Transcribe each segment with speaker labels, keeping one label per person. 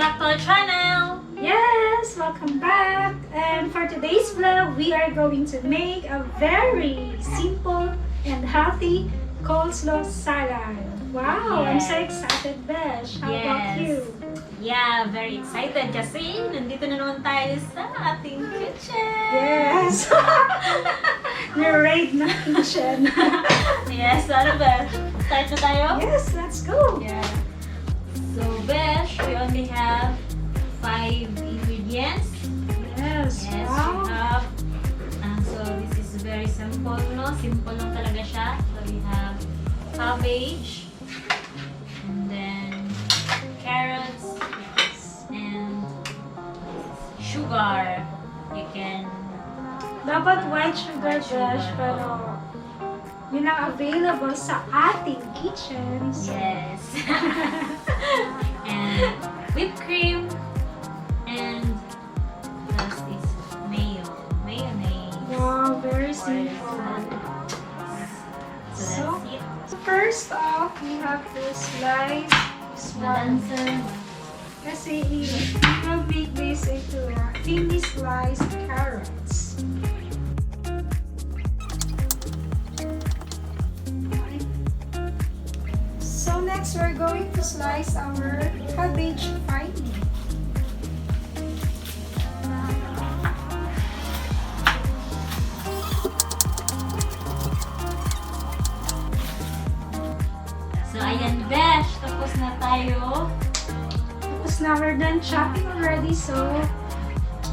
Speaker 1: back to our channel!
Speaker 2: Yes, welcome back. And for today's vlog, we are going to make a very simple and healthy coleslaw salad. Wow, I'm so excited, Besh. How about you?
Speaker 1: Yeah, very excited kasi nandito na naman tayo sa ating kitchen.
Speaker 2: Yes. Ni-raid na kitchen.
Speaker 1: Yes, ano ba? Start na tayo?
Speaker 2: Yes, let's go.
Speaker 1: Yeah. So, Besh, we only have 5 ingredients.
Speaker 2: Yes,
Speaker 1: Yes,
Speaker 2: wow.
Speaker 1: we have. So, this is very simple, no? Simple lang talaga siya. So, we have cabbage, and then carrots, and sugar. You can...
Speaker 2: Dapat white sugar, Besh, pero yun ang available sa ating kitchens.
Speaker 1: Yes. And whipped cream, and last is mayonnaise.
Speaker 2: Wow, very simple.
Speaker 1: So that's it.
Speaker 2: So first off, we have to slice this one. Kasi we will make this into thinly sliced carrots. So next, we're going to slice our cabbage finely.
Speaker 1: So ayan, Besh, tapos na tayo.
Speaker 2: Tapos na, we're done chopping already. So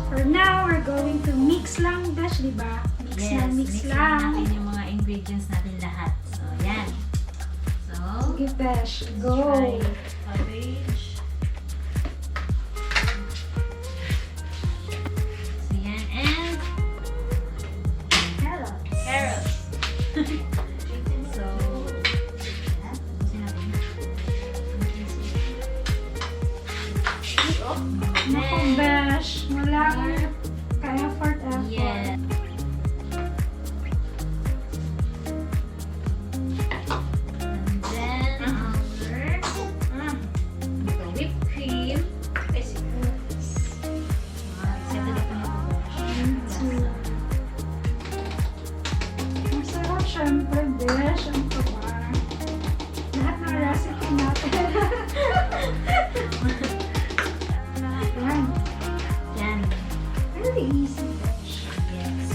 Speaker 2: for now, we're going to mix lang, Besh, di ba? Mix lang.
Speaker 1: natin yung mga ingredients natin lahat. So ayan. So,
Speaker 2: Sige, Besh, go.
Speaker 1: try cabbage. So yan, and
Speaker 2: Carrots.
Speaker 1: carrots. So, yan. Tapusin natin.
Speaker 2: Naku, Besh, wala kang kaya for effort.
Speaker 1: Yeah. And then, the whipped cream. Excited ako nito.
Speaker 2: Masarap syempre, Besh. Ang kaba. Lahat ng recipe natin. Yan.
Speaker 1: Yan.
Speaker 2: Very easy, Besh.
Speaker 1: Yes.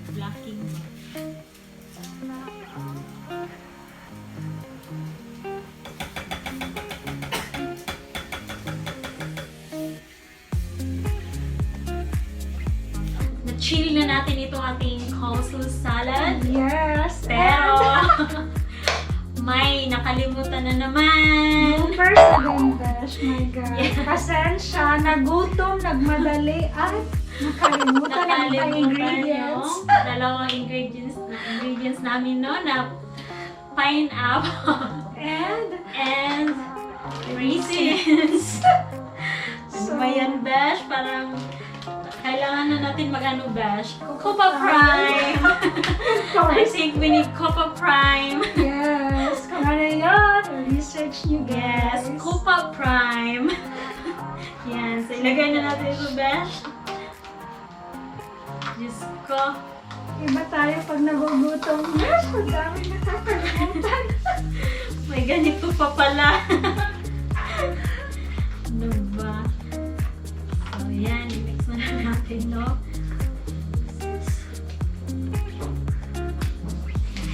Speaker 1: Blocking. Na-chill na natin itong ating coleslaw salad.
Speaker 2: Yes.
Speaker 1: Pero, may nakalimutan na naman.
Speaker 2: First again, Besh. My God. Pasensya, nagutom, nagmadali, at nakalimutan ang mga ingredients.
Speaker 1: Yung dalawang ingredients namin, no, na pineapple
Speaker 2: And
Speaker 1: raisins. Ano
Speaker 2: So,
Speaker 1: ba yan, Besh? Parang kailangan na natin mag-ano, Besh? Copa Prime! I think we need Copa Prime.
Speaker 2: yes, kung ano yun, research nyo, guys.
Speaker 1: Yes, Copa Prime. Yan, so ilagay na natin ito, Besh. Diyos ko.
Speaker 2: Iba tayo pag nagugutom. Yes, ang dami nakakalimutan.
Speaker 1: May ganito pa pala. Ano ba? So, yan. I-mix na natin, no?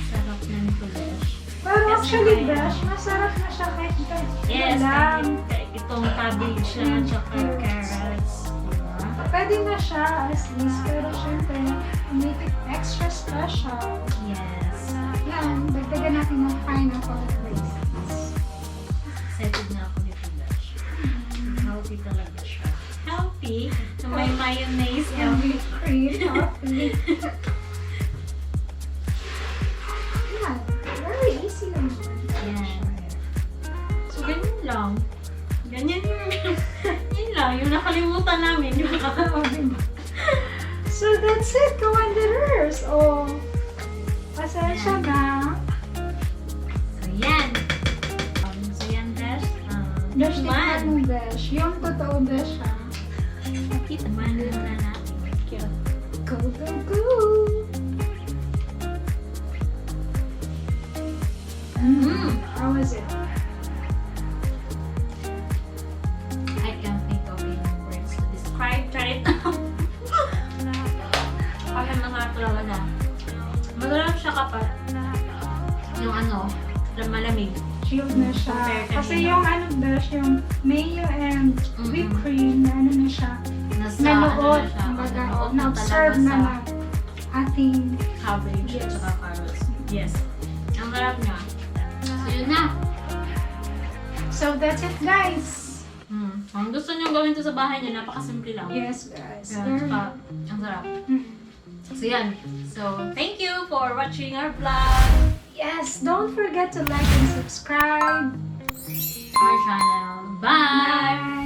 Speaker 1: Sarap na nito, Besh.
Speaker 2: Pero
Speaker 1: Yes,
Speaker 2: actually,
Speaker 1: okay.
Speaker 2: Besh, masarap na siya kahit
Speaker 1: Yes,
Speaker 2: lang.
Speaker 1: kahit itong cabbage lang at saka carrots. Diba?
Speaker 2: Pwede na siya as is, pero syempre, make it extra special.
Speaker 1: Yes.
Speaker 2: Yan, dagdagan natin ng pineapple raisins.
Speaker 1: Excited na ako dito, Besh. crispy. Na may mayonnaise.
Speaker 2: And whipped cream. Coffee. Yeah, very easy naman.
Speaker 1: Yan. So, ganyan lang. Ganyan yung, yun lang. Yung nakalimutan namin. Yung
Speaker 2: So that's it, Commanderers. Oh, pasensya na.
Speaker 1: So, yan. So, yan, Besh.
Speaker 2: Besh,
Speaker 1: Man.
Speaker 2: tikman mo, Besh. Yung totoo, Besh, ha?
Speaker 1: Man muna natin. Cute.
Speaker 2: Go, go, go! How was it?
Speaker 1: I can't think of any words to describe right now. Kasi masarap talaga na. Masarap siya kapag yung ano, malamig.
Speaker 2: Chilled na siya.
Speaker 1: Compare
Speaker 2: Kasi
Speaker 1: kanina.
Speaker 2: yung ano, Besh, yung mayo and whipped cream, na ano na siya,
Speaker 1: Nasa
Speaker 2: nanuot,
Speaker 1: ano na siya,
Speaker 2: kumbaga,
Speaker 1: nanuot na
Speaker 2: na-observe
Speaker 1: talaga
Speaker 2: na
Speaker 1: sa
Speaker 2: na ating,
Speaker 1: cabbage at
Speaker 2: Yes.
Speaker 1: saka carrots. Yes. Ang sarap niya. So, yun na.
Speaker 2: so that's it, guys.
Speaker 1: Kung gusto niyo gawin to sa bahay niyo, napakasimple lang.
Speaker 2: Yes, guys.
Speaker 1: Yan,
Speaker 2: Very
Speaker 1: tsaka, ang sarap.
Speaker 2: Mm.
Speaker 1: So, yan. So, thank you for watching our vlog.
Speaker 2: Yes, don't forget to like and subscribe.
Speaker 1: Our channel. Bye!
Speaker 2: Bye!